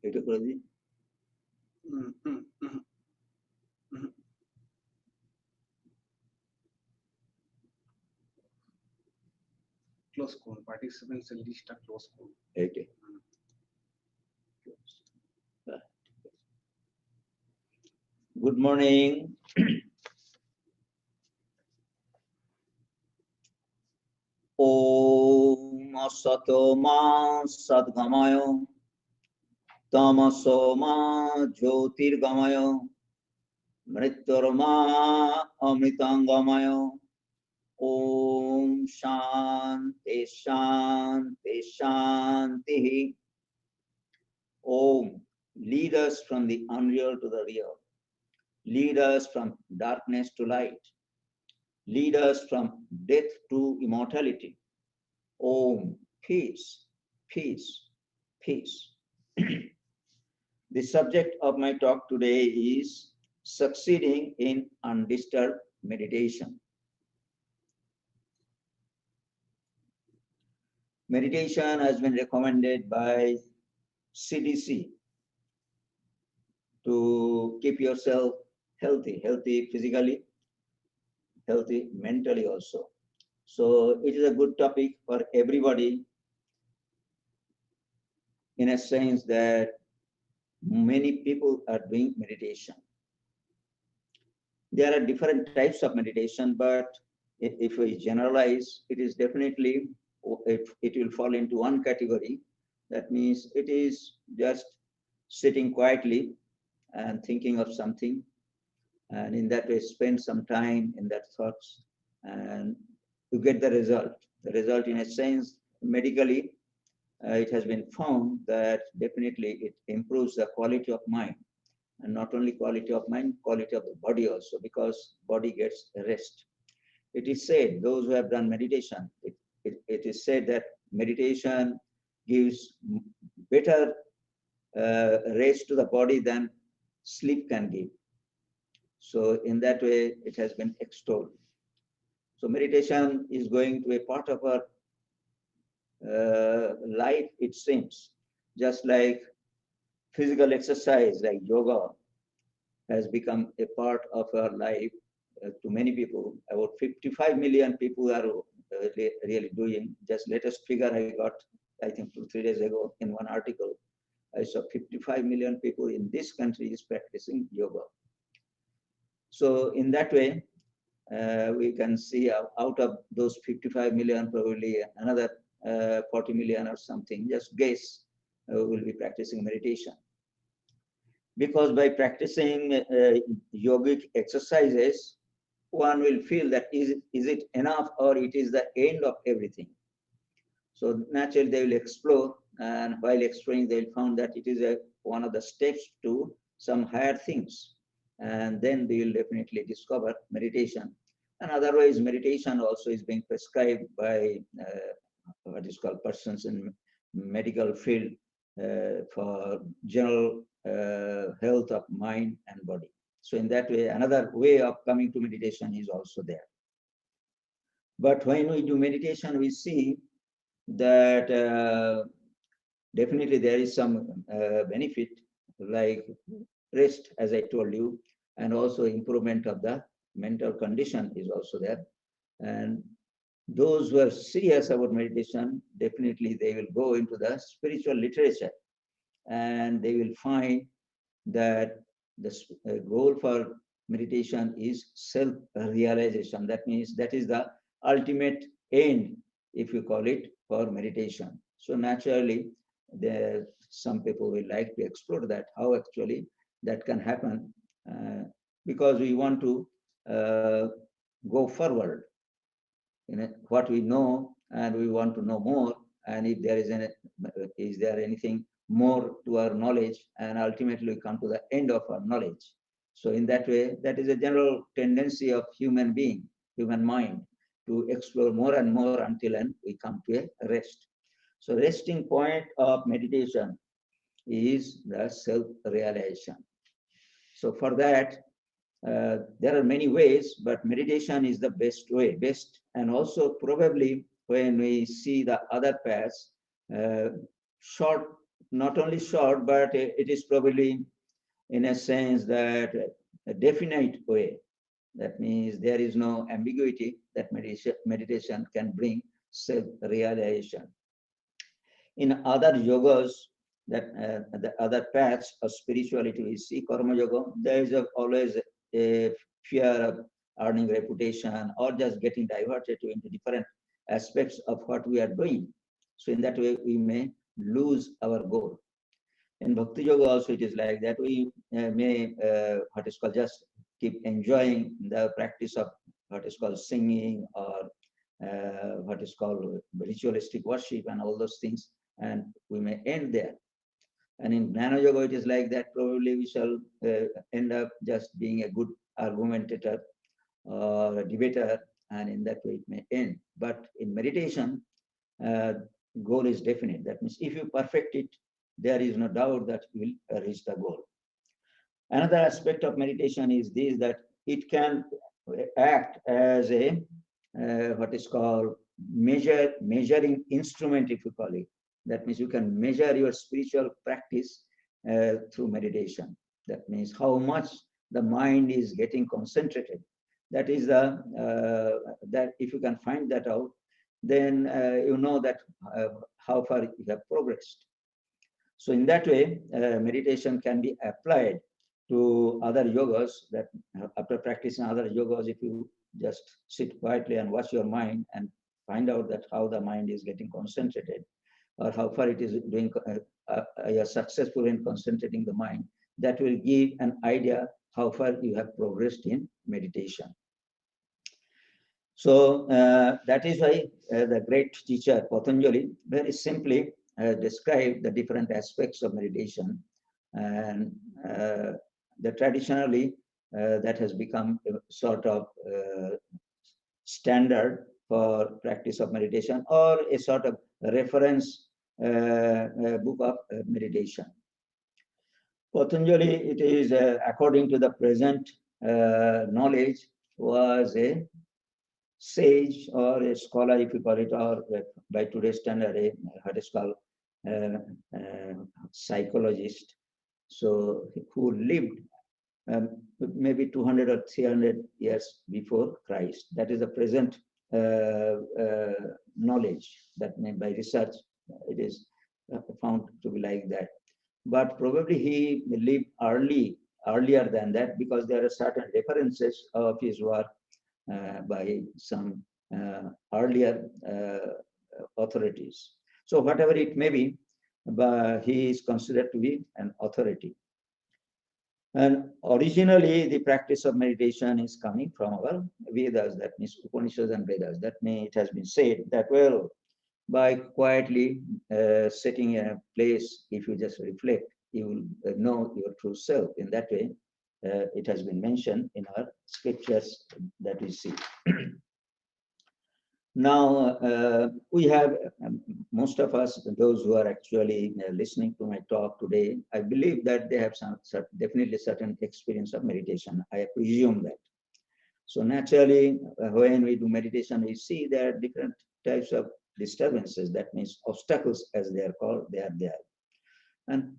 এটা করে দিই। ক্লোজ করুন, পার্টিসিপেন্টস এর লিস্টটা ক্লোজ করুন। এইটা গুড মর্নিং। ওম অসতো মা সদ্গময় তমসো মা জ্যোতির্গময় মৃত্যুর্মা অমৃতঙ্গময়। ওম শান্তি শান্তি শান্তি। Om, lead us from the unreal to the real. Lead us from darkness to light. Lead us from death to immortality. Om, peace, peace, peace. The subject of my talk today is succeeding in undisturbed meditation. Meditation has been recommended by CDC to keep yourself healthy physically, healthy mentally also. So it is a good topic for everybody, in a sense that many people are doing meditation. There are different types of meditation, but if we generalize, it is definitely, it will fall into one category. That means it is just sitting quietly and thinking of something, and in that way spend some time in that thoughts, and you get the result. The result, in a sense, medically, it has been found that definitely it improves the quality of mind, and not only quality of mind, quality of the body also, because body gets rest. It is said, those who have done meditation, it is said that meditation gives better rest to the body than sleep can give. So in that way, it has been extolled. So meditation is going to be a part of our life, it seems. Just like physical exercise, like yoga, has become a part of our life to many people. About 55 million people are really doing. Just latest figure I got, I think 2-3 days ago in one article, I saw 55 million people in this country is practicing yoga. So in that way, we can see out of those 55 million, probably another 40 million or something, just guess, will be practicing meditation. Because by practicing yogic exercises, one will feel that is it enough, or it is the end of everything. So naturally they will explore, and while exploring they will find that it is one of the steps to some higher things, and then they will definitely discover meditation. And otherwise meditation also is being prescribed by what is called persons in medical field for general health of mind and body. So in that way, another way of coming to meditation is also there. But when we do meditation, we see that definitely there is some benefit, like rest, as I told you, and also improvement of the mental condition is also there. And those who are serious about meditation, definitely they will go into the spiritual literature, and they will find that the goal for meditation is self-realization. That means that is the ultimate end, if you call it, for meditation. So naturally, some people will like to explore that, how actually that can happen, because we want to go forward in what we know, and we want to know more, and if there is there anything more to our knowledge, and ultimately we come to the end of our knowledge. So in that way, that is a general tendency of human being, human mind, to explore more and more until and we come to a rest. So resting point of meditation is the self-realization. So for that, there are many ways, but meditation is the best. And also probably when we see the other paths, short not only short, but it is probably in a sense that a definite way. That means there is no ambiguity that meditation can bring self-realization. In other yogas, that the other paths of spirituality, we see karma yoga, there is always a fear of earning reputation or just getting diverted into different aspects of what we are doing. So in that way, we may lose our goal. In Bhakti Yoga also it is like that. We may, what is called, just keep enjoying the practice of what is called singing or what is called ritualistic worship and all those things, and we may end there. And in Jnana Yoga it is like that. Probably we shall end up just being a good argumentator or a debater, and in that way it may end. But in meditation, goal is definite. That means if you perfect it, there is no doubt that you will reach the goal. Another aspect of meditation is this, that it can act as a what is called measuring instrument, if you call it. That means you can measure your spiritual practice through meditation. That means how much the mind is getting concentrated. That is the that if you can find that out, then you know that how far you have progressed. So in that way, meditation can be applied to other yogas. That after practicing other yogas, if you just sit quietly and watch your mind and find out that how the mind is getting concentrated or how far it is doing, you're successful in concentrating the mind, that will give an idea how far you have progressed in meditation. So that is why the great teacher Patanjali very simply described the different aspects of meditation, and the traditionally that has become a sort of standard for practice of meditation, or a sort of reference book of meditation. Patanjali, it is according to the present knowledge, was a sage or a scholar, if you call it, or by today's standard, a what is called psychologist. So who lived maybe 200 or 300 years before Christ. That is the present knowledge that may by research it is found to be like that. But probably he lived earlier than that, because there are certain references of his work by some earlier authorities. So whatever it may be, he is considered to be an authority. And originally, the practice of meditation is coming from our Vedas, that means Upanishads and Vedas. That means it has been said that, well, by quietly sitting in a place, if you just reflect, you will know your true self. In that way, it has been mentioned in our scriptures that we see. Now, we have, most of us, those who are actually listening to my talk today, I believe that they have definitely certain experience of meditation. I presume that. So naturally, when we do meditation, we see there are different types of disturbances. That means obstacles, as they are called, they are there. And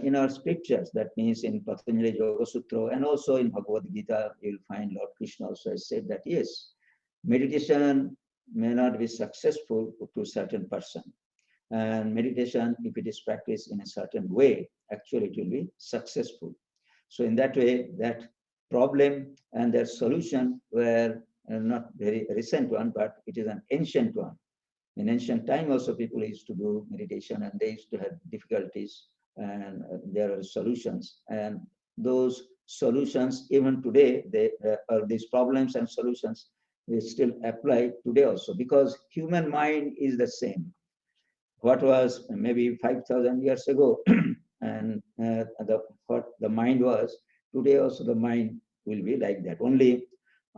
in our scriptures, that means in Patanjali Yoga Sutra and also in Bhagavad Gita, you'll find Lord Krishna also has said that, yes, meditation may not be successful to a certain person. And meditation, if it is practiced in a certain way, actually it will be successful. So in that way, that problem and their solution were not very recent one, but it is an ancient one. In ancient time also people used to do meditation and they used to have difficulties, and there are solutions. And those solutions, even today, they are these problems and solutions is still applied today also, because human mind is the same. What was maybe 5,000 years ago and what the mind was, today also the mind will be like that. Only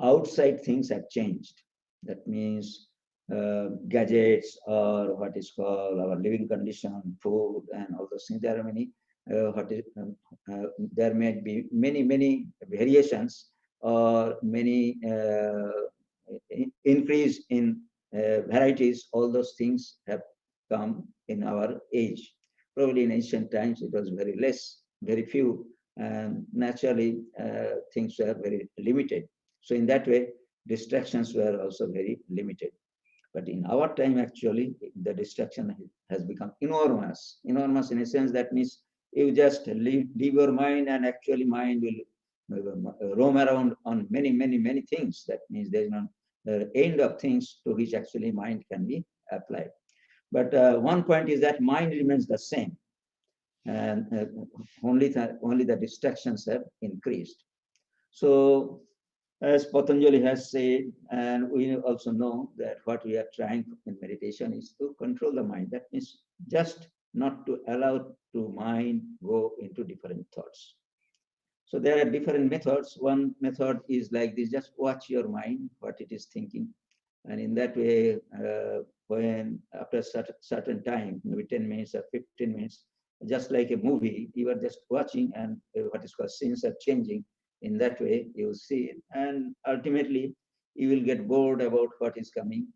outside things have changed. That means gadgets, or what is called our living condition, food, and all those things. There are many, there may be many variations or many increase in varieties. All those things have come in our age. Probably in ancient times it was very less, very few, and naturally things were very limited. So in that way, distractions were also very limited. But in our time, actually, the distraction has become enormous. Enormous in a sense that means you just leave your mind, and actually mind will roam around on many, many, many things. That means there's no end of things to which actually mind can be applied. But one point is that mind remains the same, and only the distractions have increased. So as Patanjali has said, and we also know that what we are trying in meditation is to control the mind. That means just not to allow to mind go into different thoughts. So there are different methods. One method is like this: just watch your mind, what it is thinking, and in that way, when after certain time, maybe 10 minutes or 15 minutes, just like a movie, you are just watching, and what is called scenes are changing. In that way, you will see it, and ultimately, you will get bored about what is coming,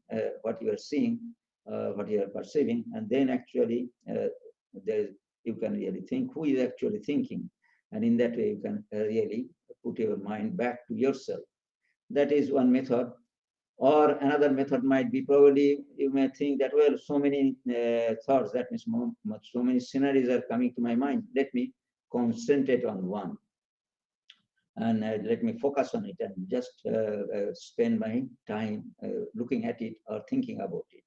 what you are seeing, what you are perceiving, and then actually, you can really think who is actually thinking, and in that way, you can really put your mind back to yourself. That is one method. Or another method might be, probably you may think that, well, so many thoughts, that means so many scenarios are coming to my mind. Let me concentrate on one, and let me focus on it, and just spend my time looking at it or thinking about it.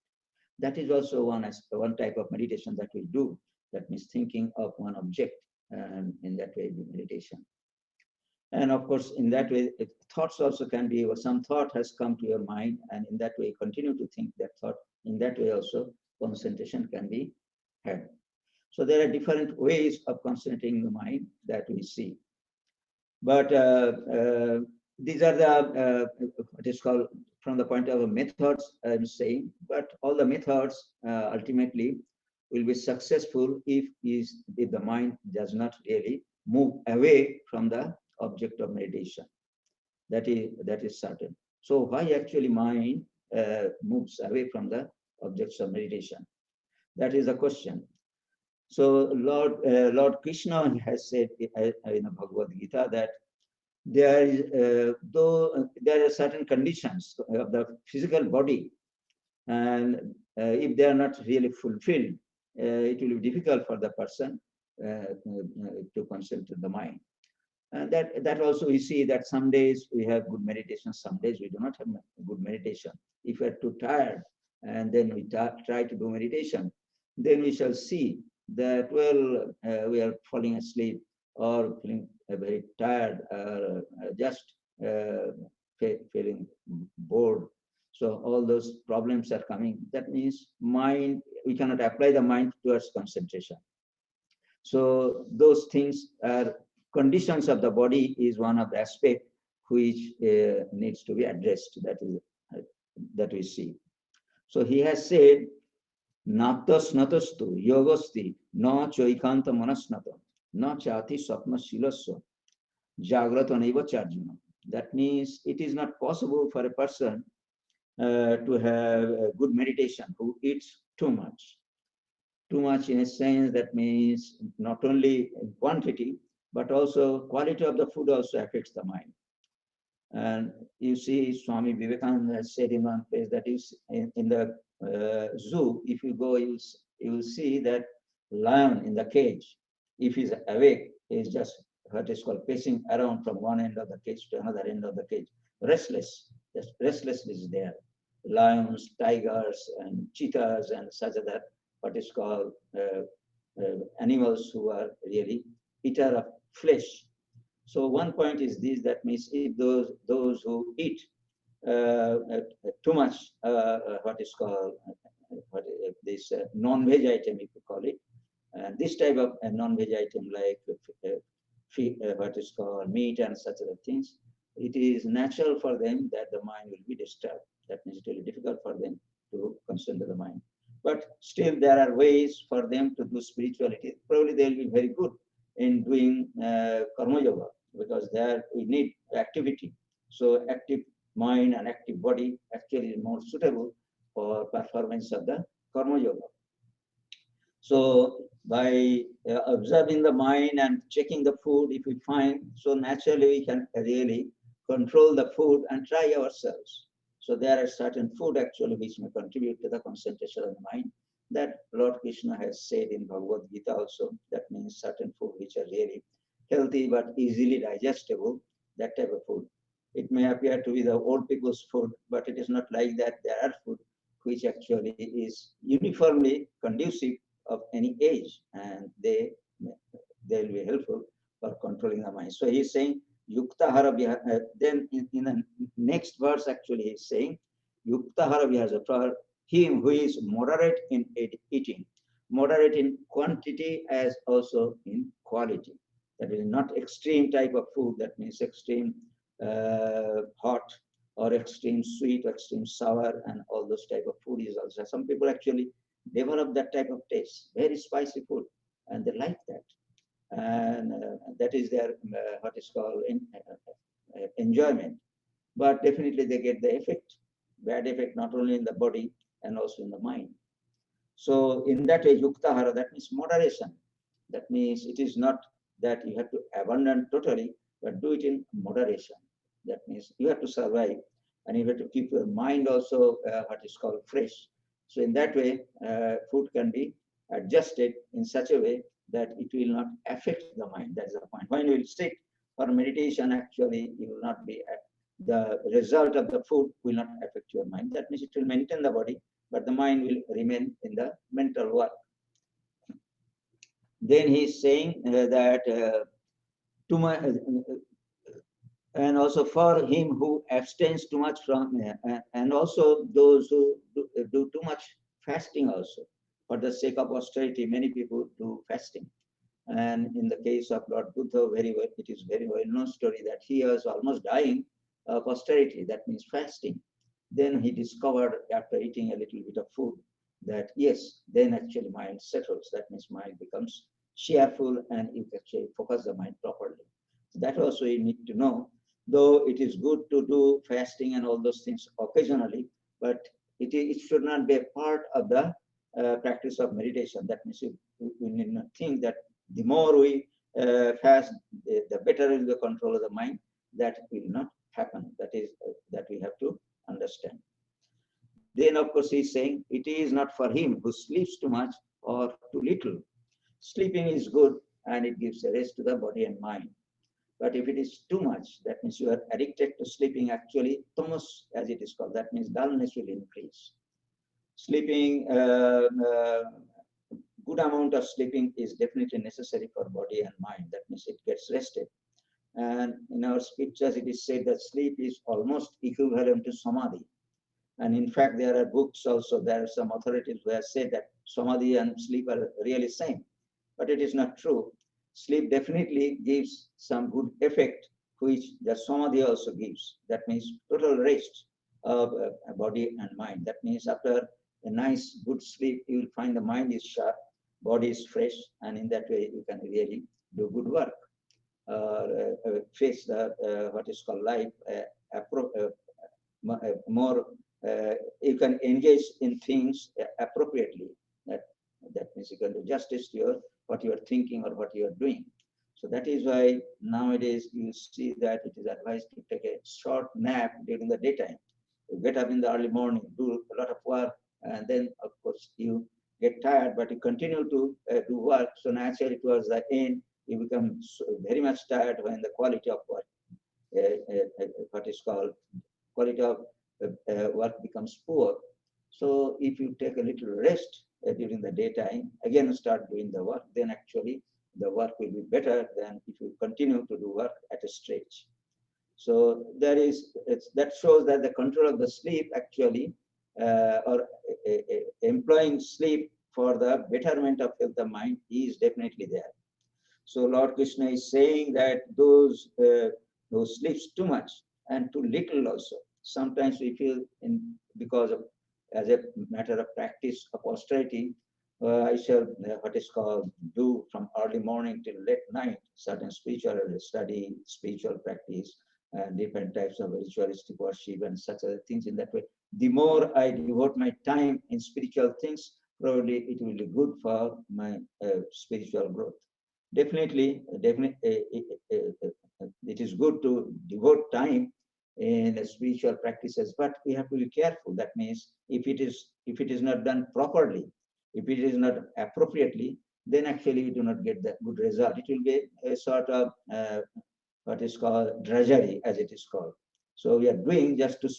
That is also one type of meditation that we do. That means thinking of one object, and in that way, the meditation. And of course, in that way, thoughts also can be, or some thought has come to your mind, and in that way, continue to think that thought. In that way, also, concentration can be had. So there are different ways of concentrating the mind that we see. But these are the, what is called, from the point of methods, I'm saying, but all the methods ultimately will be successful if the mind does not really move away from the object of meditation. That is certain. So why actually mind moves away from the objects of meditation? That is the question. So Lord Krishna has said in the Bhagavad Gita that there is, though there are certain conditions of the physical body, and if they are not really fulfilled, it will be difficult for the person to concentrate the mind. And that also we see that some days we have good meditation, some days we do not have good meditation. If we are too tired and then we try to do meditation, then we shall see that, well, we are falling asleep or feeling very tired, just feeling bored. So all those problems are coming. That means mind, we cannot apply the mind towards concentration. So those things are conditions of the body, is one of the aspects which needs to be addressed. That is that we see. So he has said, Natas natastu yogosti na choikanta manasnata na chati sapna silasya jagrata neva charjuna. That means it is not possible for a person to have a good meditation who eats too much. Too much in a sense, that means not only in quantity, but also quality of the food also affects the mind. And you see, Swami Vivekananda has said in one place that is in the zoo, if you go, you will see that lion in the cage, if he's awake, is just what is called pacing around from one end of the cage to another end of the cage. Restless, just restlessness is there. Lions, tigers, and cheetahs, and such other, what is called animals who are really eater of flesh. So one point is this, that means if those who eat too much, what is called this non-veg item, if you call it, and this type of non-veg item like what is called meat and such other things, it is natural for them that the mind will be disturbed. That means it will be difficult for them to concentrate the mind. But still, there are ways for them to do spirituality. Probably they will be very good in doing karma yoga, because there we need activity. So active mind and active body actually is more suitable for performance of the karma yoga. So by observing the mind and checking the food if we find, so naturally we can really control the food and try ourselves. So there are certain food actually which may contribute to the concentration of the mind, that Lord Krishna has said in Bhagavad Gita also. That means certain food which are really healthy but easily digestible, that type of food. It may appear to be the old people's food, but it is not like that. There are food which actually is uniformly conducive of any age, and they will be helpful for controlling the mind. So he's saying yuktahara then in the next verse actually he's saying yuktahara vihaja, for him who is moderate in eating, moderate in quantity as also in quality. That is not extreme type of food, that means extreme hot or extreme sweet, extreme sour, and all those type of food is also. Some people actually develop that type of taste, very spicy food, and they like that. And that is their, what is called, enjoyment. But definitely they get the effect, bad effect, not only in the body and also in the mind. So in that way, yuktahara, that means moderation. That means it is not that you have to abandon totally, but do it in moderation. That means you have to survive, and you have to keep your mind also what is called fresh. So in that way, food can be adjusted in such a way that it will not affect the mind. That's the point. When you will sit for meditation, actually, you will not be at the result of the food will not affect your mind. That means it will maintain the body, but the mind will remain in the mental work. Then he's saying that too much, and also for him who abstains too much from, and also those who do too much fasting also. For the sake of austerity, many people do fasting. And in the case of Lord Buddha, very well, it is very well known story that he was almost dying of austerity, that means fasting. Then he discovered after eating a little bit of food that yes, then actually mind settles. That means mind becomes cheerful and you can actually focus the mind properly. So that also you need to know. Though it is good to do fasting and all those things occasionally, but it should not be a part of the practice of meditation. That means we need not think that the more we fast, the better is the control of the mind. That will not happen. That is that we have to understand. Then, of course, he's saying it is not for him who sleeps too much or too little. Sleeping is good and it gives a rest to the body and mind. But if it is too much, that means you are addicted to sleeping, actually, tamas, as it is called, that means dullness will increase. Sleeping, good amount of sleeping is definitely necessary for body and mind. That means it gets rested. And in our scriptures, it is said that sleep is almost equivalent to samadhi. And in fact, there are books also, there are some authorities who have said that samadhi and sleep are really same. But it is not true. Sleep definitely gives some good effect, which the samadhi also gives. That means total rest of body and mind. That means after a nice, good sleep, you will find the mind is sharp, body is fresh, and in that way, you can really do good work. Face the what is called life more, you can engage in things appropriately. That means you can do justice to your what you are thinking or what you are doing. So that is why nowadays you see that it is advised to take a short nap during the daytime. You get up in the early morning, do a lot of work, and then of course you get tired, but you continue to do work. So naturally towards the end, you become very much tired when the quality of work, what is called quality of work becomes poor. So if you take a little rest during the daytime, again start doing the work, then actually the work will be better than if you continue to do work at a stretch. So that shows that the control of the sleep actually, or employing sleep for the betterment of health of mind is definitely there. So Lord Krishna is saying that those who sleeps too much and too little also. Sometimes we feel because of, as a matter of practice of austerity, I shall what is called do from early morning till late night certain spiritual study, spiritual practice, and different types of ritualistic worship and such other things. In that way, the more I devote my time in spiritual things, probably it will be good for my spiritual growth. Definitely, it is good to devote time in spiritual practices, but we have to be careful. That means if it is not done properly, if it is not appropriately, then actually we do not get the good result. It will be a sort of what is called drudgery, as it is called. So we are doing just to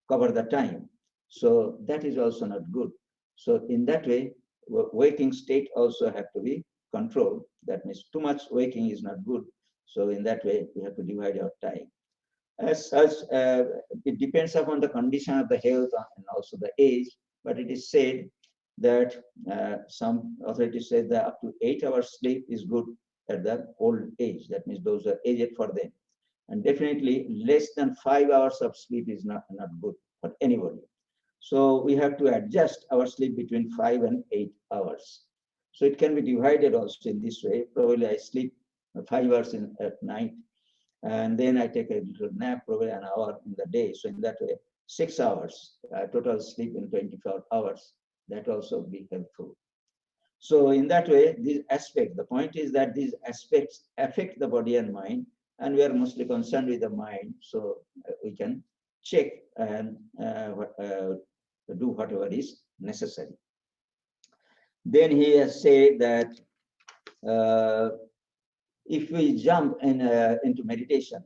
cover the time. So that is also not good. So in that way, waking state also have to be controlled. That means too much waking is not good. So in that way, we have to divide our time. As such, it depends upon the condition of the health and also the age, but it is said that some authorities say that up to 8 hours sleep is good at the old age. That means those are aged for them. And definitely less than 5 hours of sleep is not good for anybody. So we have to adjust our sleep between 5 and 8 hours. So it can be divided also in this way. Probably I sleep 5 hours at night, and then I take a little nap, probably an hour in the day. So in that way, 6 hours, total sleep in 24 hours, that also be helpful. So in that way, these aspects, the point is that these aspects affect the body and mind, and we are mostly concerned with the mind. So we can check and do whatever is necessary. Then he has said that if we jump into meditation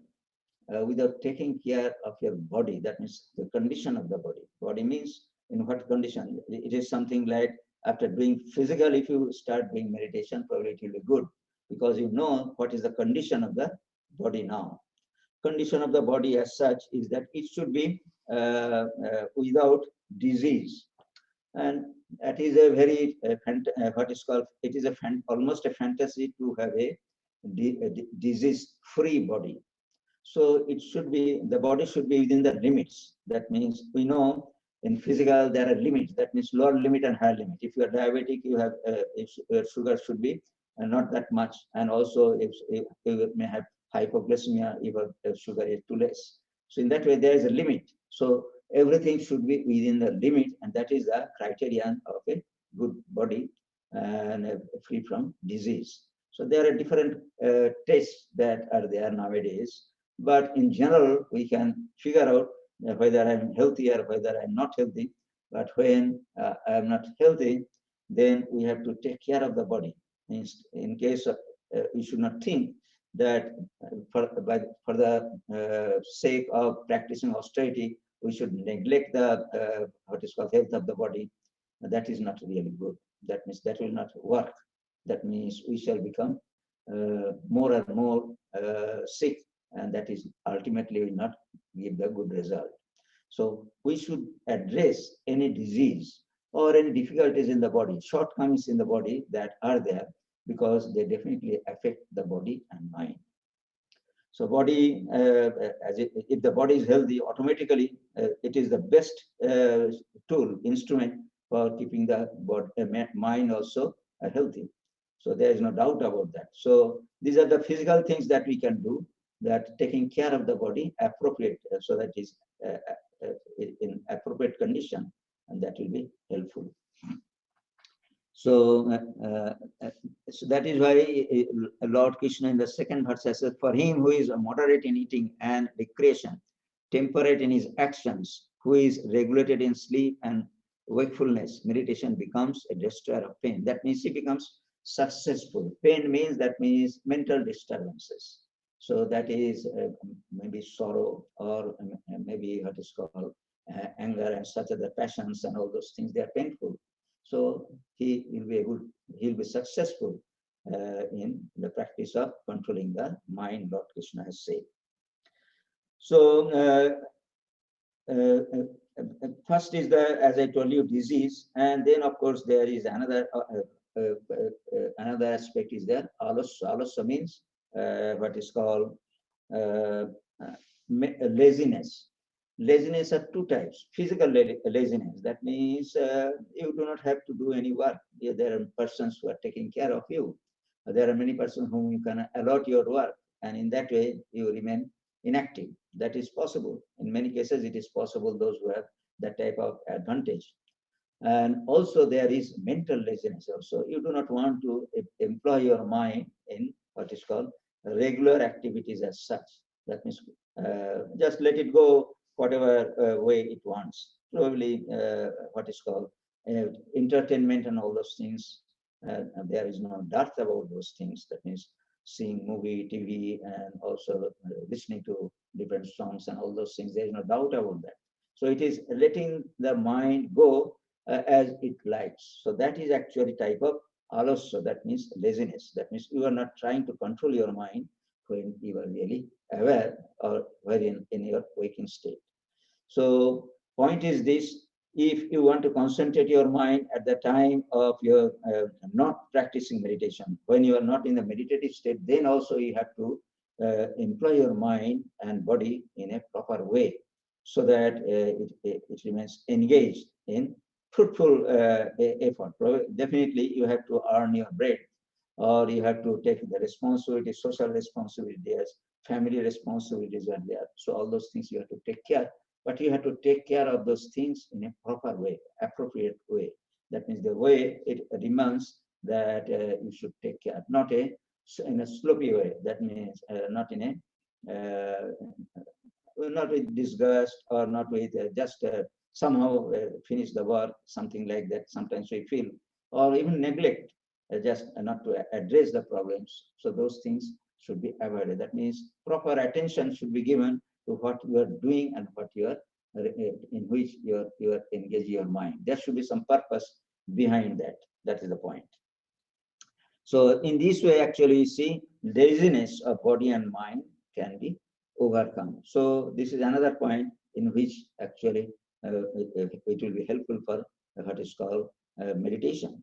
without taking care of your body, that means the condition of the body. Body means in what condition? It is something like after doing physical, if you start doing meditation, probably it will be good because you know what is the condition of the body now. Condition of the body as such is that it should be without disease. And that is a very what is called, it is almost a fantasy to have a disease-free body. So it should be, the body should be within the limits. That means we know in physical there are limits. That means lower limit and higher limit. If you are diabetic, you have your sugar should be not that much, and also if you may have hypoglycemia if your sugar is too less. So in that way there is a limit. So everything should be within the limit, and that is the criterion of a good body and free from disease. So there are different tests that are there nowadays, but in general we can figure out whether I'm healthy or whether I'm not healthy. But when I'm not healthy, then we have to take care of the body. In case of, we should not think that for the sake of practicing austerity, we should neglect the what is called health of the body. That is not really good. That means that will not work. That means we shall become more and more sick, and that is ultimately will not give the good result. So we should address any disease or any difficulties in the body, shortcomings in the body that are there, because they definitely affect the body and mind. So body, if the body is healthy, automatically it is the best tool, instrument for keeping the body, mind also healthy. So there is no doubt about that. So these are the physical things that we can do, that taking care of the body appropriate, so that is in appropriate condition, and that will be helpful. So, so that is why Lord Krishna in the second verse says, for him who is moderate in eating and recreation, temperate in his actions, who is regulated in sleep and wakefulness, meditation becomes a destroyer of pain. That means he becomes successful. Pain means, that means mental disturbances. So that is maybe sorrow, or maybe what is called anger and such other passions and all those things, they are painful. So he will be able, he'll be successful in the practice of controlling the mind, Lord Krishna has said. So first is the, as I told you, disease, and then of course there is another another aspect is there. Alasya. Alasya means what is called laziness. Laziness are two types. Physical laziness, that means you do not have to do any work. There are persons who are taking care of you. There are many persons whom you can allot your work, and in that way you remain inactive. That is possible. In many cases it is possible, those who have that type of advantage. And also there is mental laziness also. You do not want to employ your mind in what is called regular activities as such. That means just let it go whatever way it wants. Probably what is called entertainment and all those things. There is no doubt about those things. That means seeing movie, TV, and also listening to different songs and all those things. There is no doubt about that. So it is letting the mind go as it likes. So that is actually type of alasya. That means laziness. That means you are not trying to control your mind when you are really aware or when in your waking state. So point is this: if you want to concentrate your mind at the time of your not practicing meditation, when you are not in the meditative state, then also you have to employ your mind and body in a proper way, so that it remains engaged in fruitful effort. Definitely, you have to earn your bread, or you have to take the responsibility, social responsibilities, family responsibilities are there. So all those things you have to take care, but you have to take care of those things in a proper way, appropriate way. That means the way it demands that you should take care, not in a sloppy way. That means not in a not with disgust, or not with just somehow finish the work, something like that. Sometimes we feel, or even neglect, just not to address the problems. So those things should be avoided. That means proper attention should be given to what you are doing and what you are in which you are engaging your mind. There should be some purpose behind that. That is the point. So in this way, actually, you see, laziness of body and mind can be overcome. So this is another point in which actually it will be helpful for what is called meditation.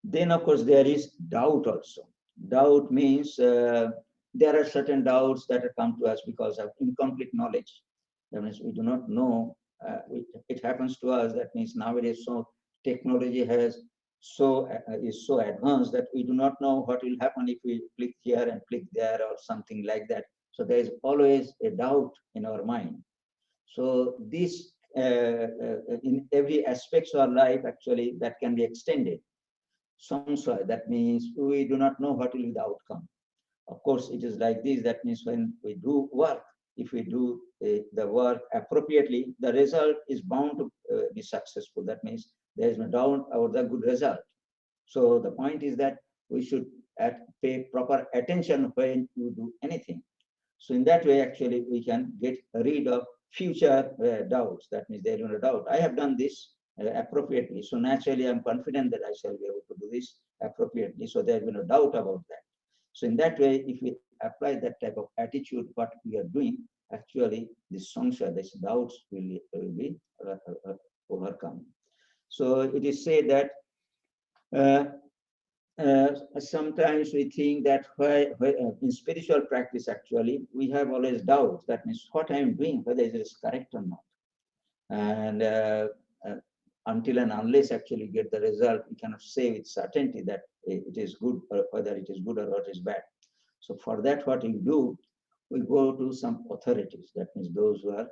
Then, of course, there is doubt also. Doubt means there are certain doubts that come to us because of incomplete knowledge. That means we do not know. It happens to us. That means nowadays, so technology has is so advanced that we do not know what will happen if we click here and click there or something like that. So there is always a doubt in our mind. So this in every aspect of our life, actually, that can be extended. Samsara, that means we do not know what will be the outcome. Of course, it is like this. That means when we do work, if we do the work appropriately, the result is bound to be successful. That means there is no doubt about the good result. So the point is that we should pay proper attention when you do anything. So in that way, actually, we can get rid of future doubts. That means there is no doubt. I have done this appropriately. So naturally, I'm confident that I shall be able to do this appropriately. So there is no doubt about that. So in that way, if we apply that type of attitude, what we are doing, actually, this samsara, these doubts will be overcome. So it is said that sometimes we think that in spiritual practice, actually, we have always doubts. That means what I am doing, whether it is correct or not. And until and unless actually get the result, we cannot say with certainty that it is good, or whether it is good or what is bad. So for that, what we do, we go to some authorities. That means those who are,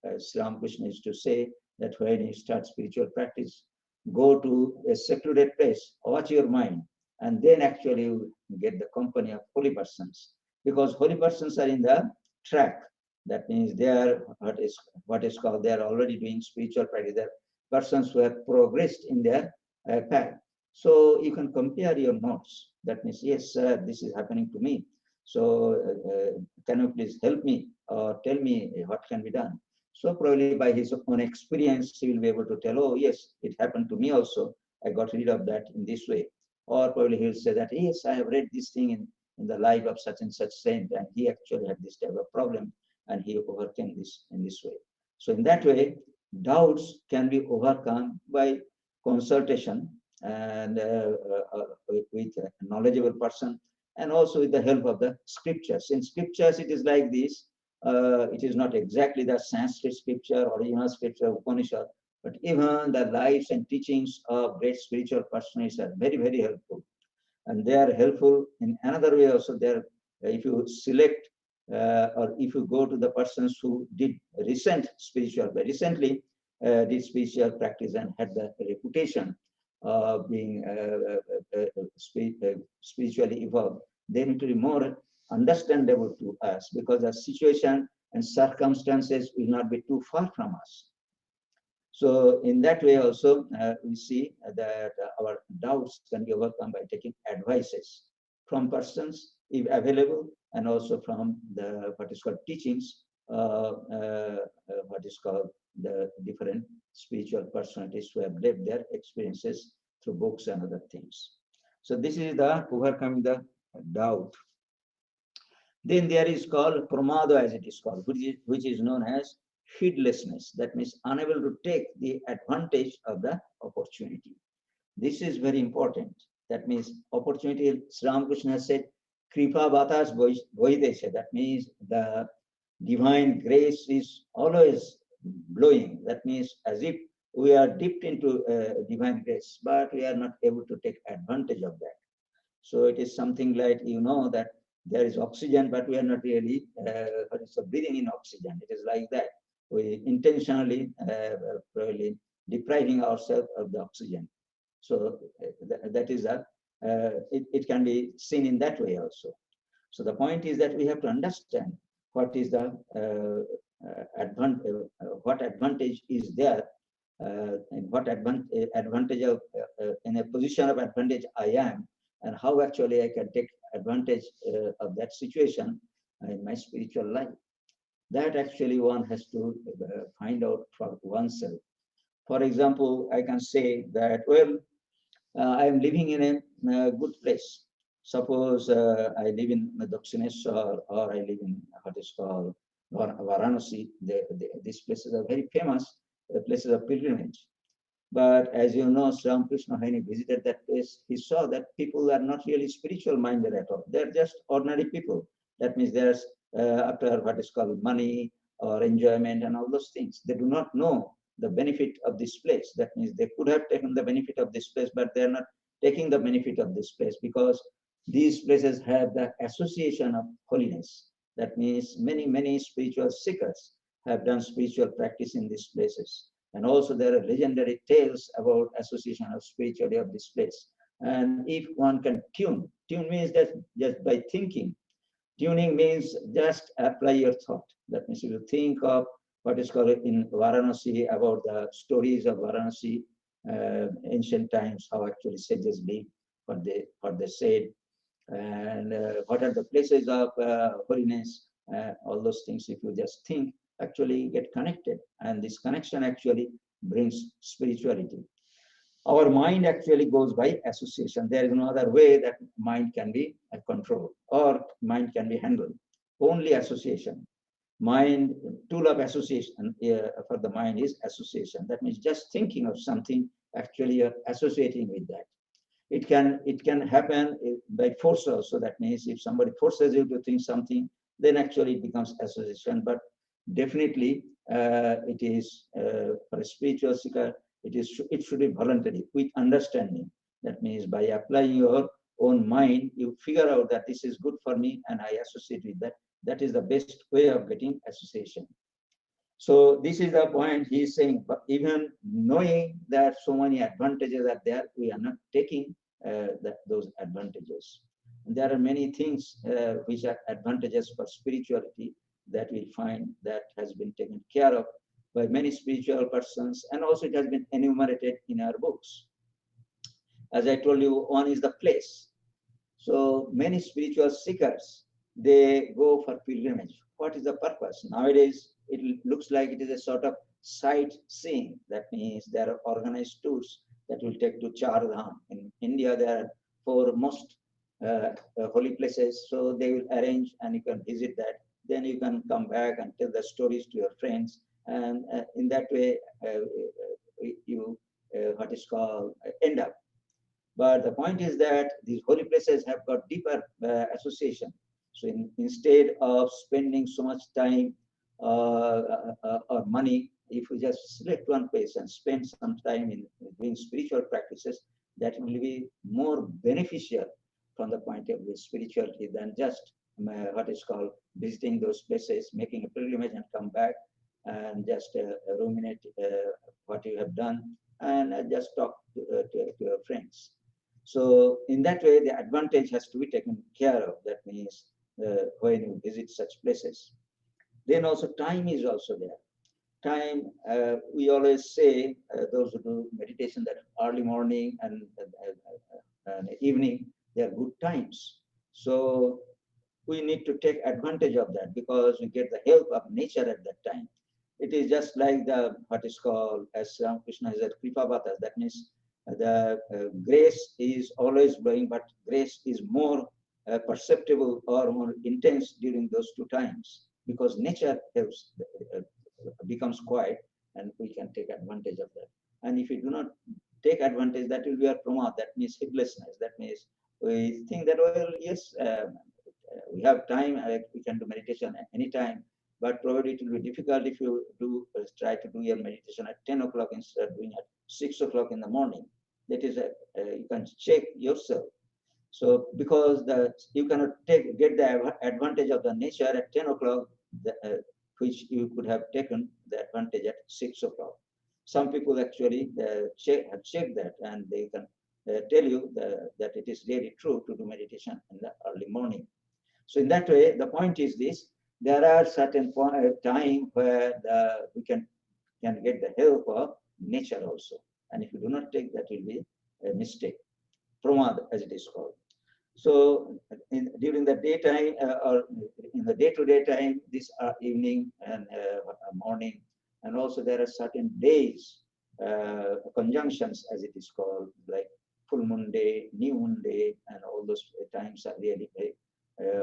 as Sri Ramakrishna used to say, that when you start spiritual practice, go to a secluded place, watch your mind, and then actually you get the company of holy persons. Because holy persons are in the track. That means they are what is called, they are already doing spiritual practice. They are persons who have progressed in their path. So you can compare your notes. That means, yes, sir, this is happening to me. So can you please help me or tell me what can be done? So probably by his own experience, he will be able to tell, oh, yes, it happened to me also. I got rid of that in this way. Or probably he will say that, yes, I have read this thing in the life of such and such saint, and he actually had this type of problem, and he overcame this in this way. So in that way, doubts can be overcome by consultation and with a knowledgeable person, and also with the help of the scriptures. In scriptures, it is like this. It is not exactly the Sanskrit scripture, original scripture, Upanishad, but even the lives and teachings of great spiritual personages are very, very helpful. And they are helpful in another way also. There, if you select or if you go to the persons who did recent spiritual, recently, did spiritual practice and had the reputation of being spiritually evolved, they need to be more understandable to us because the situation and circumstances will not be too far from us. So in that way also, we see that our doubts can be overcome by taking advices from persons, if available, and also from the what is called teachings, what is called the different spiritual personalities who have lived their experiences through books and other things. So this is the overcoming the doubt. Then there is called pramada, as it is called, which is known as heedlessness. That means unable to take the advantage of the opportunity. This is very important. That means opportunity, Sri Ramakrishna has said, Kripa Batas Voidesha. That means the divine grace is always blowing. That means as if we are dipped into divine grace, but we are not able to take advantage of that. So it is something like, you know, that there is oxygen, but we are not really breathing in oxygen. It is like that. We intentionally probably depriving ourselves of the oxygen. So that is that. It can be seen in that way also. So the point is that we have to understand what is the what advantage is there, and what advantage of in a position of advantage I am, and how actually I can take advantage of that situation in my spiritual life. That actually one has to find out for oneself. For example, I can say that, well, I am living in a good place. Suppose I live in Dakshineshwar, or I live in what is called Varanasi. These places are very famous places of pilgrimage. But as you know, Sri Ramakrishna, when he visited that place, he saw that people are not really spiritual minded at all. They're just ordinary people. That means there's after what is called money or enjoyment and all those things. They do not know the benefit of this place. That means they could have taken the benefit of this place, but they're not taking the benefit of this place because these places have the association of holiness. That means many spiritual seekers have done spiritual practice in these places. And also there are legendary tales about association of spirituality of this place. And if one can tune means that just by thinking. Tuning means just apply your thought. That means if you think of what is called in Varanasi about the stories of Varanasi, ancient times, how actually sages live, what they said, and what are the places of holiness, all those things. If you just think, actually get connected, and this connection actually brings spirituality. Our mind actually goes by association. There is no other way that mind can be controlled or mind can be handled. Only association. Mind, tool of association for the mind is association. That means just thinking of something, actually you're associating with that. It can happen by force also. That means if somebody forces you to think something, then actually it becomes association. But definitely it is for a spiritual seeker, it should be voluntary with understanding. That means by applying your own mind, you figure out that this is good for me and I associate with that. That is the best way of getting association. So this is the point he is saying. But even knowing that so many advantages are there, we are not taking those advantages. And there are many things which are advantages for spirituality that we find that has been taken care of by many spiritual persons, and also it has been enumerated in our books. As I told you, one is the place. So many spiritual seekers, they go for pilgrimage. What is the purpose? Nowadays, it looks like it is a sort of sightseeing. That means there are organized tours that will take to Char Dham. In India, there are 4 most holy places. So they will arrange and you can visit that. Then you can come back and tell the stories to your friends. And in that way, you what is called end up. But the point is that these holy places have got deeper association. So instead of spending so much time or money, if we just select one place and spend some time in doing spiritual practices, that will be more beneficial from the point of view of spirituality than just what is called visiting those places, making a pilgrimage and come back. and just ruminate what you have done, and just talk to your friends. So in that way, the advantage has to be taken care of. That means when you visit such places. Then also time is also there. Time, we always say, those who do meditation, that early morning and evening, they are good times. So we need to take advantage of that because we get the help of nature at that time. It is just like the what is called, as Krishna has said, Kripavatas. That means the grace is always blowing, but grace is more perceptible or more intense during those two times because nature helps, becomes quiet, and we can take advantage of that. And if we do not take advantage, that will be our pramad. That means heedlessness. That means we think that, well, yes, we have time, we can do meditation at any time, but probably it will be difficult if you do try to do your meditation at 10 o'clock instead of doing at 6 o'clock in the morning. That is, you can check yourself. So because you cannot get the advantage of the nature at 10 o'clock, which you could have taken the advantage at 6 o'clock. Some people actually have checked that, and they can tell you that it is really true to do meditation in the early morning. So in that way, the point is this: there are certain time where we can get the help of nature also, and if you do not take that, will be a mistake, pramad as it is called. So during the daytime or in the day-to-day time, this evening and morning, and also there are certain days, conjunctions as it is called, like full moon day, new moon day, and all those times are really very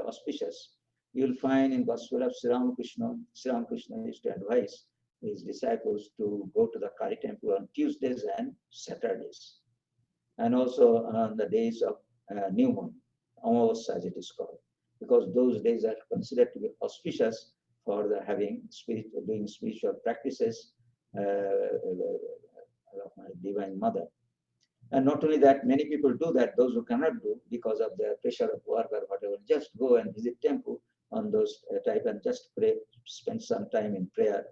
auspicious. You'll find in Gospel of Sri Ramakrishna used to advise his disciples to go to the Kali temple on Tuesdays and Saturdays, and also on the days of new moon, Amavasya as it is called, because those days are considered to be auspicious for doing spiritual practices of my Divine Mother. And not only that, many people do that. Those who cannot do because of their pressure of work or whatever, just go and visit temple on those type and just pray, spend some time in prayer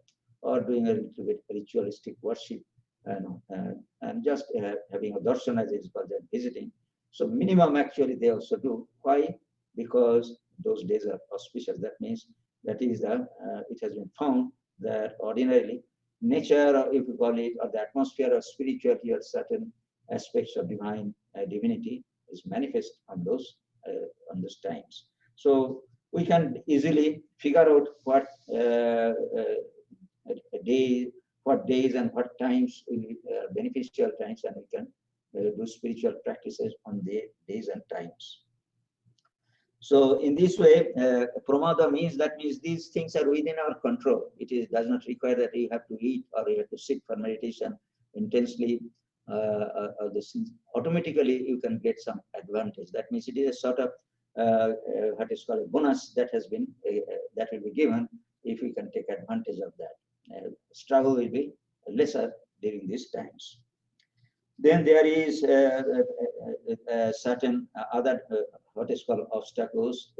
or doing a little bit ritualistic worship and just having a darshan as it is called, visiting. So minimum actually they also do. Why? Because those days are auspicious. That means that is it has been found that ordinarily nature, or if you call it, or the atmosphere of spirituality or certain aspects of divinity is manifest on those times. So we can easily figure out what days and what times will be beneficial times, and we can do spiritual practices on the days and times. So in this way, pramada means these things are within our control. It does not require that you have to eat or you have to sit for meditation intensely. This things, automatically you can get some advantage. That means it is a sort of what is called a bonus that has been that will be given if we can take advantage of that. Struggle will be lesser during these times. Then there is certain other what is called obstacles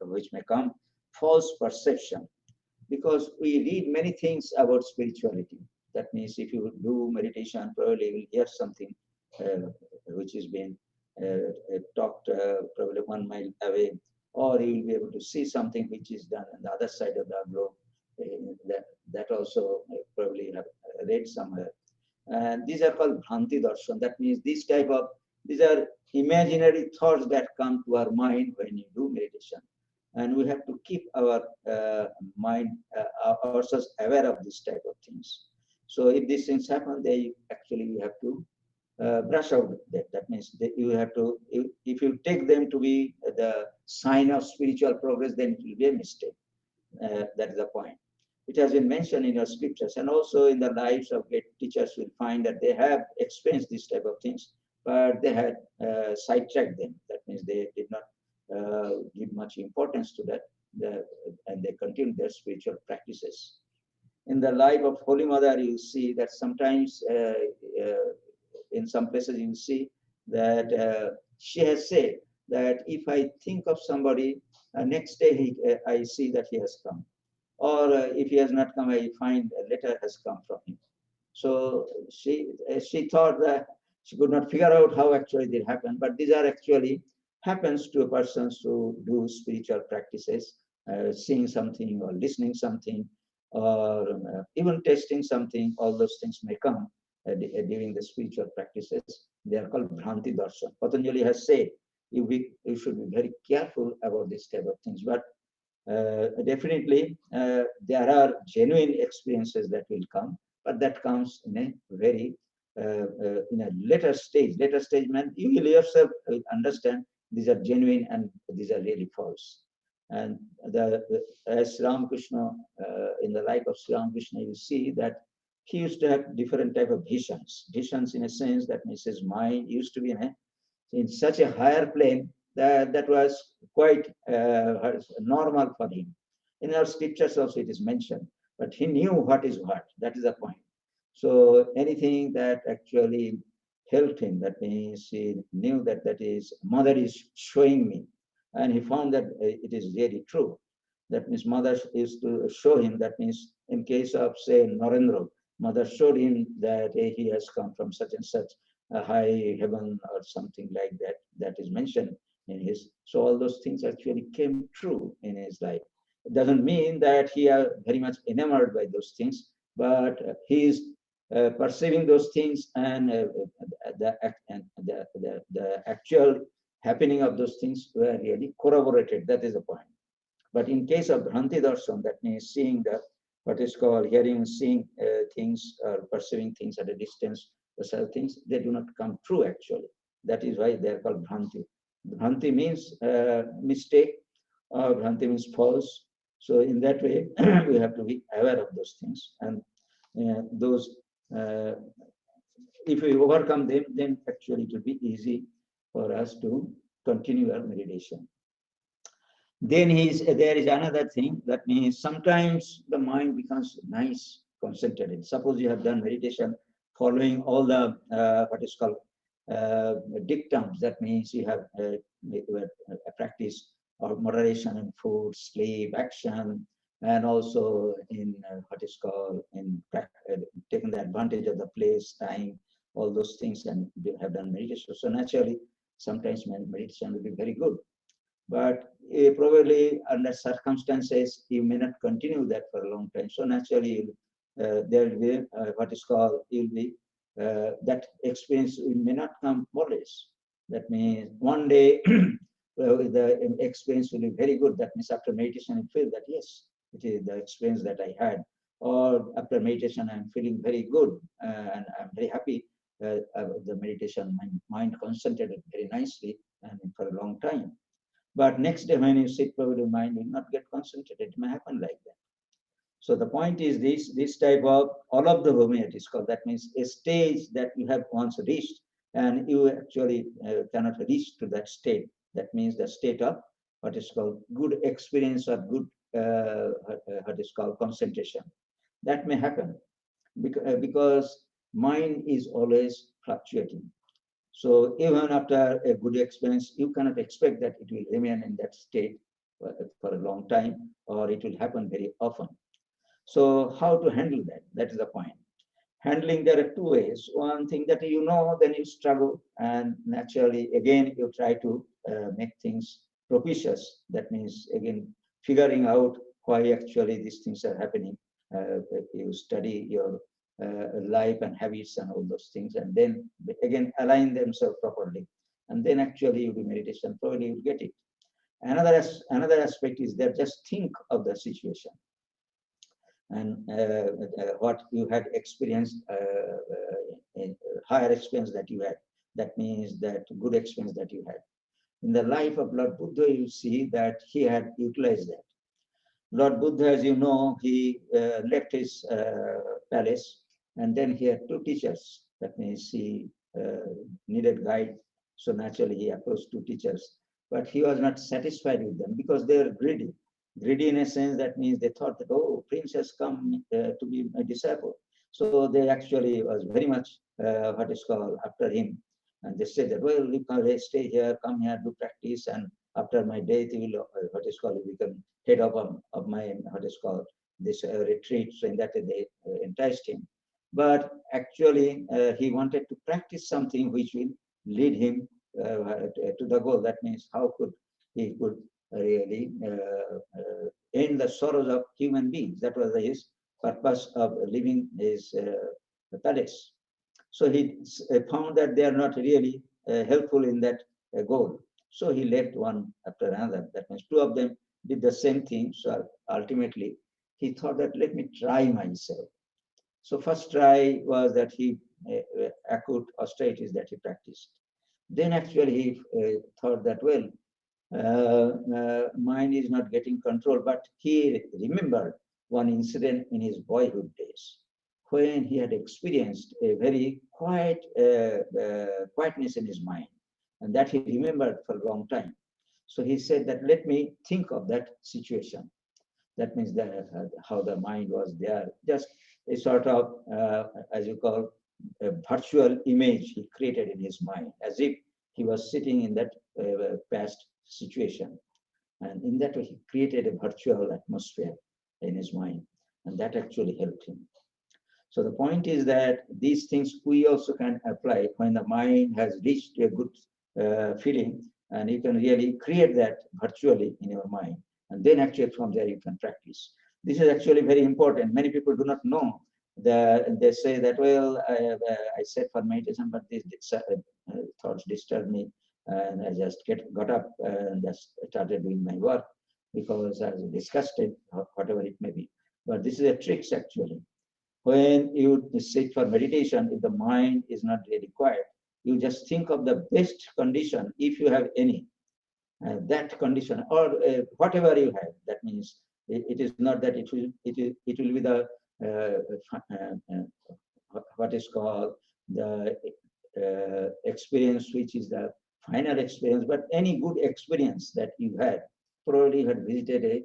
which may come. False perception, because we read many things about spirituality. That means if you do meditation, probably you will hear something which is being talked probably 1 mile away, or you will be able to see something which is done on the other side of the globe. That also probably you have read somewhere. And these are called bhranti darshan. That means these are imaginary thoughts that come to our mind when you do meditation. And we have to keep our mind, ourselves aware of this type of things. So if these things happen, you have to brush out that. That means that you have to, if you take them to be the sign of spiritual progress, then it will be a mistake. That is the point. It has been mentioned in your scriptures, and also in the lives of great teachers, you'll find that they have experienced this type of things, but they had sidetracked them. That means they did not give much importance to that, and they continued their spiritual practices. In the life of Holy Mother, you see that sometimes in some places you see that she has said that if I think of somebody, next day I see that he has come. or if he has not come, I find a letter has come from him. So she thought that she could not figure out how actually it happened, but these are actually happens to a person who do spiritual practices, seeing something or listening something, or even tasting something. All those things may come during the spiritual practices. They are called Bhranti Darshan. Patanjali has said you should be very careful about this type of things, but definitely there are genuine experiences that will come, but that comes in a very in a later stage. Later stage, man, you will yourself understand these are genuine and these are really false. And as Ramakrishna, in the life of Sri Ramakrishna, you see that he used to have different type of visions. Visions in a sense that means his mind used to be in such a higher plane that was quite normal for him. In our scriptures also it is mentioned, but he knew what is what. That is the point. So anything that actually helped him, that means he knew that that is mother is showing me, and he found that it is really true. That means mother is to show him. That means in case of say Narendra, mother showed him that he has come from such and such a high heaven or something like that. That is mentioned in his. So all those things actually came true in his life. It doesn't mean that he are very much enamored by those things, but he is perceiving those things, and the actual happening of those things were really corroborated. That is the point. But in case of Bhranti Darshan, that means seeing the what is called hearing and seeing things or perceiving things at a distance, those other things, they do not come true actually. That is why they are called Bhranti. Bhranti means mistake, or Bhranti means false. So in that way, we have to be aware of those things. And those, if we overcome them, then actually it will be easy for us to continue our meditation. Then there is another thing, that means sometimes the mind becomes nice, concentrated. Suppose you have done meditation following all the what is called dictums. That means you have a practice of moderation in food, sleep, action, and also in what is called in taking the advantage of the place, time, all those things, and you have done meditation. So naturally, sometimes meditation will be very good. But probably under circumstances, you may not continue that for a long time. So naturally, there will be what is called, you'll be, that experience may not come always. That means one day, the experience will be very good. That means after meditation, you feel that, yes, it is the experience that I had. Or after meditation, I'm feeling very good and I'm very happy. The meditation, my mind concentrated very nicely and for a long time. But next day when you sit, probably your mind will not get concentrated. It may happen like that. So the point is this type of all of the Bhumi, it is called. That means a stage that you have once reached, and you actually cannot reach to that state. That means the state of what is called good experience or good what is called concentration. That may happen because mind is always fluctuating. So even after a good experience, you cannot expect that it will remain in that state for a long time, or it will happen very often. So how to handle that? That is the point. Handling, there are two ways. One thing that you know, then you struggle, and naturally, again, you try to make things propitious. That means, again, figuring out why actually these things are happening. You study your life and habits and all those things, and then again align themselves properly, and then actually you do meditation, probably you get it. Another aspect is that just think of the situation and what you had experienced, in higher experience that you had. That means that good experience that you had in the life of Lord Buddha. You see that he had utilized that. Lord Buddha, as you know, he left his palace, and then he had two teachers. That means he needed guide. So naturally he approached two teachers, but he was not satisfied with them because they were greedy. Greedy in a sense, that means they thought that, oh, Prince has come to be my disciple. So they actually was very much what is called after him. And they said that, well, you can stay here, come here, do practice, and after my death, you will what is called, you become head of my what is called this retreat. So in that way they enticed him. But actually, he wanted to practice something which will lead him to the goal. That means how could he could really end the sorrows of human beings. That was his purpose of leaving his palace. So he found that they are not really helpful in that goal. So he left one after another. That means two of them did the same thing. So ultimately, he thought that let me try myself. So first try was that he acute austerities that he practiced. Then actually he thought that, well, mind is not getting control, but he remembered one incident in his boyhood days when he had experienced a very quiet quietness in his mind, and that he remembered for a long time. So he said that let me think of that situation. That means that how the mind was there, just a sort of, as you call, a virtual image he created in his mind, as if he was sitting in that past situation. And in that way, he created a virtual atmosphere in his mind, and that actually helped him. So the point is that these things we also can apply when the mind has reached a good feeling, and you can really create that virtually in your mind. And then actually from there you can practice. This is actually very important. Many people do not know that. They say that, well, I said for meditation, but these thoughts disturb me. And I just got up and just started doing my work because I discussed it, whatever it may be. But this is a trick actually. When you sit for meditation, if the mind is not really quiet, you just think of the best condition, if you have any, that condition, or whatever you have. That means it is not that it will be the what is called the experience, which is the final experience, but any good experience that you had. Probably you had visited a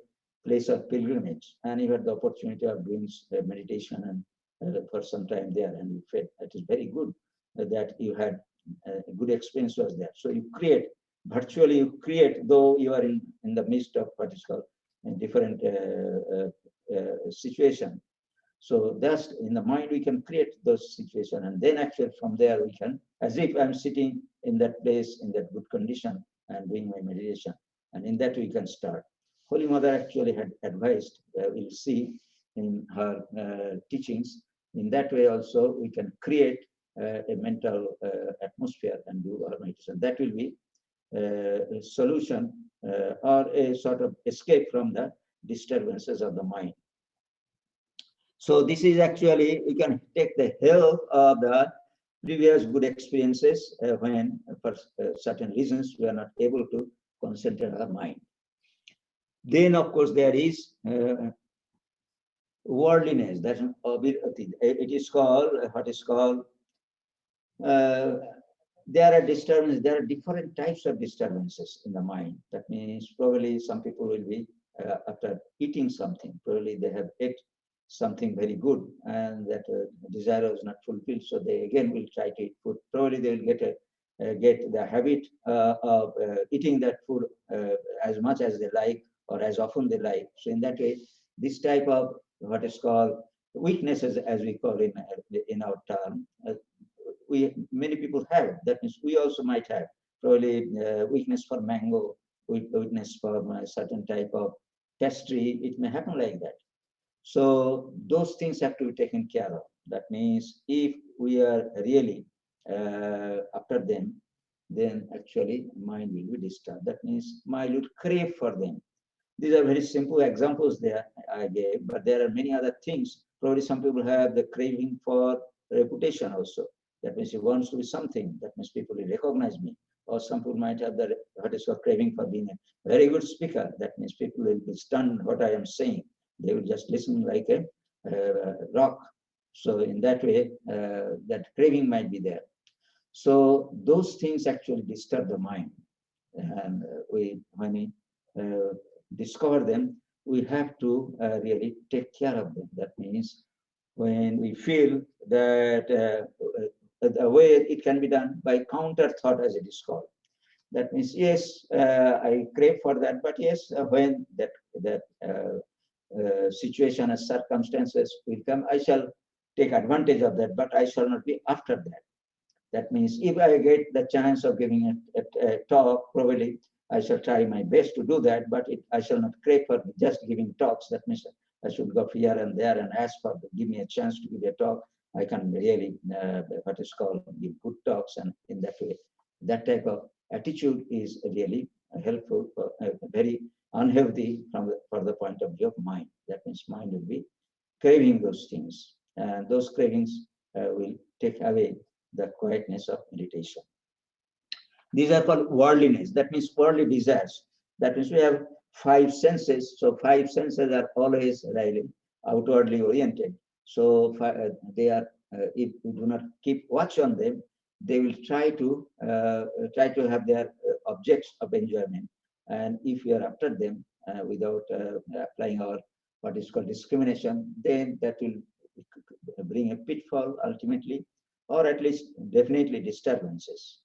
place of pilgrimage and you had the opportunity of doing meditation and for some time there, and you felt it is very good that you had a good experience was there. So you create, virtually you create, though you are in the midst of what is called a different situation. So that's in the mind we can create those situations, and then actually from there we can, as if I'm sitting in that place in that good condition and doing my meditation, and in that we can start. Holy Mother actually had advised, we'll see in her teachings, in that way also we can create a mental atmosphere and do our meditation. That will be a solution or a sort of escape from the disturbances of the mind. So this is actually, we can take the help of the previous good experiences when for certain reasons we are not able to concentrate our mind. Then of course there is worldliness. That's it is called what is called. There are disturbances. There are different types of disturbances in the mind. That means probably some people will be after eating something. Probably they have ate something very good, and that desire is not fulfilled. So they again will try to eat food. Probably they will get the habit of eating that food as much as they like or as often they like. So in that way, this type of what is called weaknesses, as we call it in our term, many people have. That means we also might have probably weakness for mango, weakness for a certain type of pastry. It may happen like that. So those things have to be taken care of. That means if we are really after them, then actually mind will be disturbed. That means mind would crave for them. These are very simple examples there I gave, but there are many other things. Probably some people have the craving for reputation also. That means he wants to be something. That means people will recognize me. Or some people might have the what is called craving for being a very good speaker. That means people will be stunned what I am saying. They will just listen like a rock. So in that way, that craving might be there. So those things actually disturb the mind. And when we discover them, we have to really take care of them. That means when we feel that the way it can be done by counter thought, as it is called. That means, yes, I crave for that, but yes, when that situation as circumstances will come, I shall take advantage of that, but I shall not be after that. That means if I get the chance of giving a talk, probably I shall try my best to do that, but I shall not crave for just giving talks. That means I should go here and there and ask for, give me a chance to give a talk. I can really, what is called, give good talks, and in that way, that type of attitude is really helpful, very unhealthy for the point of view of mind. That means mind will be craving those things, and those cravings will take away the quietness of meditation. These are called worldliness. That means worldly desires. That means we have five senses. So five senses are always really outwardly oriented. So they are, if we do not keep watch on them, they will try to have their objects of enjoyment. And if we are after them without applying our what is called discrimination, then that will bring a pitfall ultimately, or at least definitely disturbances.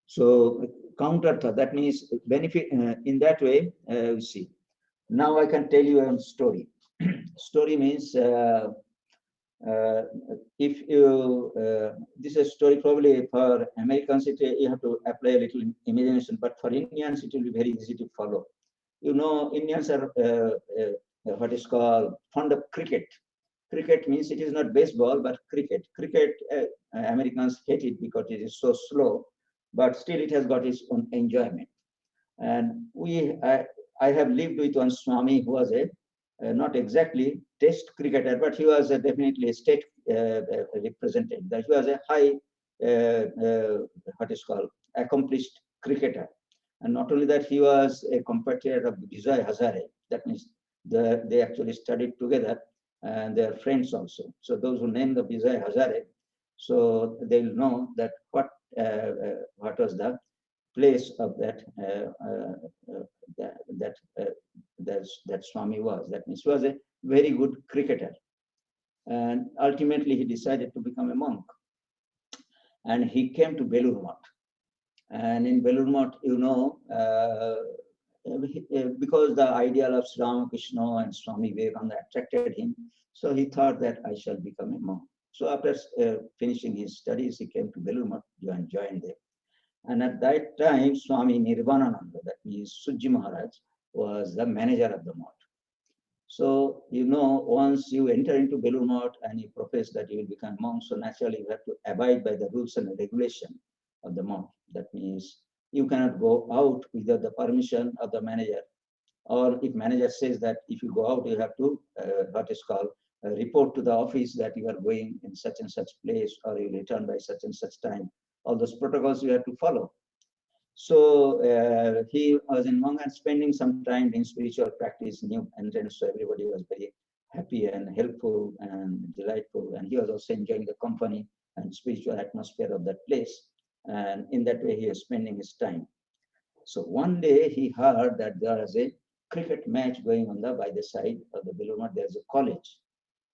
So counter thought, that means benefit in that way. We see. Now I can tell you a story. Story means if you this is a story probably for Americans you have to apply a little imagination, but for Indians it will be very easy to follow. You know, Indians are what is called fond of cricket. Cricket means it is not baseball, but cricket. Cricket, Americans hate it because it is so slow, but still it has got its own enjoyment. And I have lived with one Swami who was a not exactly test cricketer, but he was definitely a state representative. That he was a high, what is called, accomplished cricketer. And not only that, he was a compatriot of Vijay Hazare. That means they actually studied together, and they are friends also. So those who name the Vijay Hazare, so they will know that what was the place of that that Swami was. That means he was a very good cricketer, and ultimately he decided to become a monk. And he came to Belur Math. And in Belur Math, you know, because the ideal of Sri Ramakrishna and Swami Vivekananda attracted him, so he thought that I shall become a monk. So after finishing his studies, he came to Belur Math and joined there. And at that time, Swami Nirvanananda, that means Sujji Maharaj, was the manager of the Math. So, you know, once you enter into Belur Math and you profess that you will become monk, so naturally you have to abide by the rules and regulation of the Math. That means you cannot go out without the permission of the manager. Or if manager says that if you go out, you have to, what is called, report to the office that you are going in such and such place, or you return by such and such time. All those protocols you have to follow. So he was in monk and spending some time in spiritual practice, new entrance. So everybody was very happy and helpful and delightful. And he was also enjoying the company and spiritual atmosphere of that place. And in that way, he was spending his time. So one day he heard that there was a cricket match going on by the side of the Belur Math. There's a college,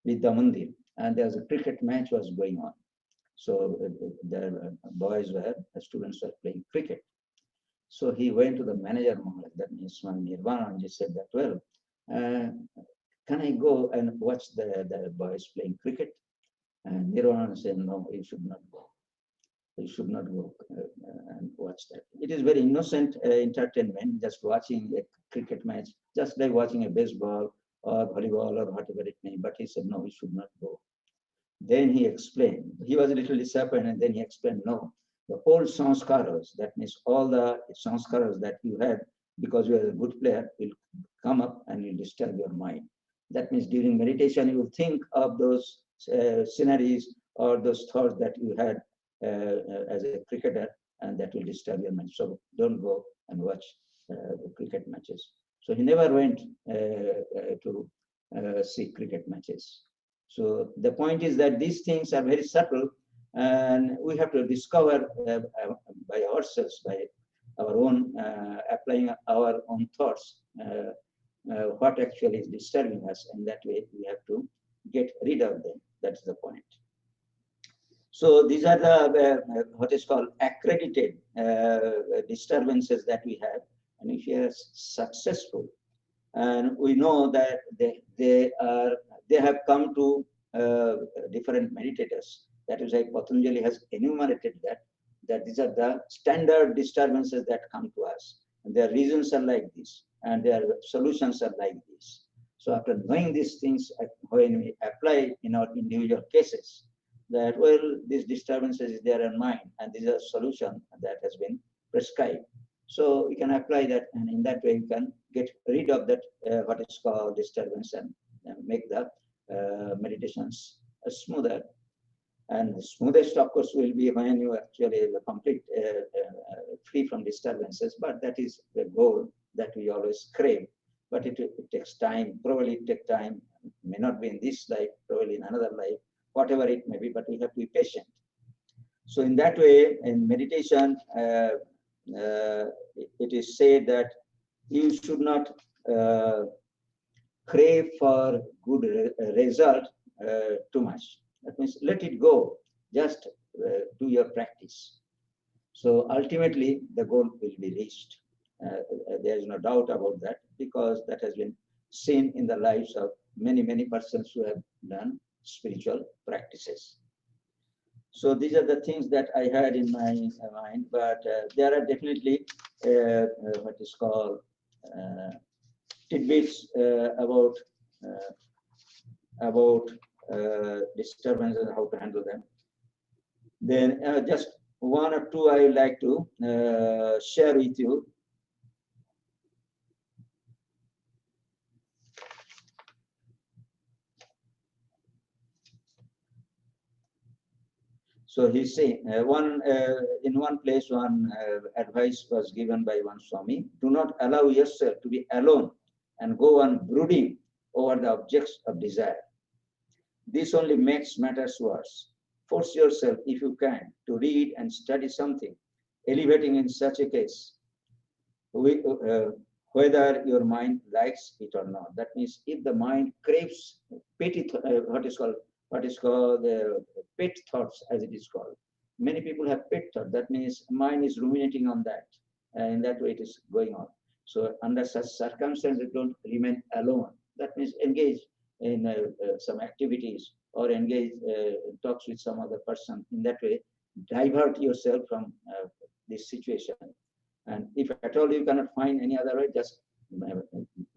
Vidya Mandir, and there was a cricket match was going on. So the students were playing cricket. So he went to the manager, that means Swami Nirvana, and he said that, well, can I go and watch the boys playing cricket? And Nirvana said, no, you should not go. You should not go and watch that. It is very innocent entertainment, just watching a cricket match, just like watching a baseball or volleyball or whatever it may. But he said, no, you should not go. Then he explained, he was a little disappointed, and then he explained, no, the old sanskaras, that means all the sanskaras that you had because you are a good player, will come up and will disturb your mind. That means during meditation, you will think of those sceneries or those thoughts that you had as a cricketer, and that will disturb your mind. So don't go and watch the cricket matches. So he never went to see cricket matches. So the point is that these things are very subtle, and we have to discover by ourselves, by our own applying our own thoughts, what actually is disturbing us, and that way we have to get rid of them. That's the point. So these are the what is called accredited disturbances that we have, and if you are successful And we know that they have come to different meditators. That is why Patanjali has enumerated that these are the standard disturbances that come to us. And their reasons are like this, and their solutions are like this. So after knowing these things, when we apply in our individual cases, that well, these disturbances is there in mind, and this is a solution that has been prescribed. So we can apply that, and in that way we can get rid of that what is called disturbance, and make the meditations smoother. And the smoothest, of course, will be when you actually are complete free from disturbances. But that is the goal that we always crave. But it takes time. Probably it takes time. It may not be in this life. Probably in another life. Whatever it may be. But we have to be patient. So in that way, in meditation, it is said that you should not crave for good result too much. That means let it go, just do your practice. So ultimately, the goal will be reached. There is no doubt about that, because that has been seen in the lives of many, many persons who have done spiritual practices. So these are the things that I had in my mind, but there are definitely what is called tidbits about disturbances and how to handle them. Then just one or two I would like to share with you. So he's saying in one place, one advice was given by one Swami: do not allow yourself to be alone and go on brooding over the objects of desire. This only makes matters worse. Force yourself, if you can, to read and study something elevating in such a case, whether your mind likes it or not. That means if the mind craves petty, what is called pet thoughts, as it is called. Many people have pet thought. That means mind is ruminating on that, and in that way it is going on. So under such circumstances, don't remain alone. That means engage in some activities, or engage talks with some other person. In that way, divert yourself from this situation. And if at all you cannot find any other way, just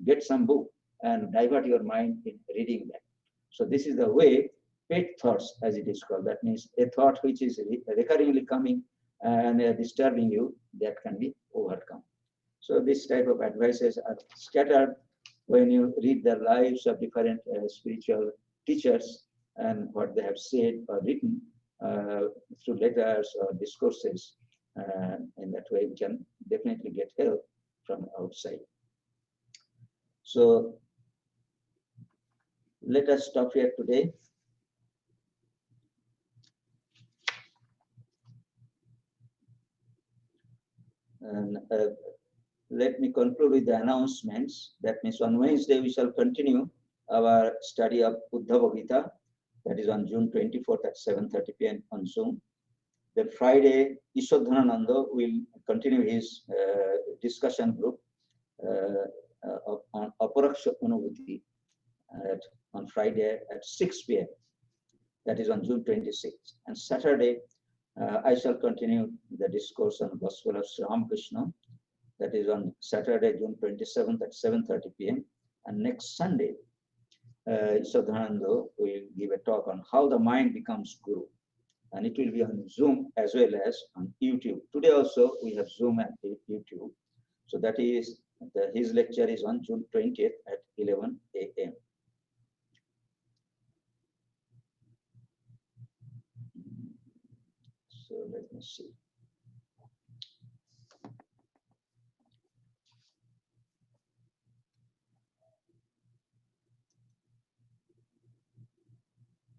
get some book and divert your mind in reading that. So this is the way. Pet thoughts, as it is called. That means a thought which is recurringly coming and disturbing you, that can be overcome. So this type of advices are scattered when you read the lives of different spiritual teachers and what they have said or written through letters or discourses. In that way, we can definitely get help from outside. So let us stop here today. And let me conclude with the announcements. That means on Wednesday, we shall continue our study of Uddhava Gita. That is on June 24th at 7:30 p.m. on Zoom. Then Friday, Ishodhanananda will continue his discussion group on Aparaksha Anubhuti on Friday at 6 p.m. That is on June 26th. And Saturday, I shall continue the discourse on Gospel of Sri Ramakrishna. That is on Saturday, June 27th at 7:30 p.m. And next Sunday, Ishodhanananda will give a talk on how the mind becomes Guru. And it will be on Zoom as well as on YouTube. Today also we have Zoom and YouTube. So that is, his lecture is on June 20th at 11 a.m. So let me see.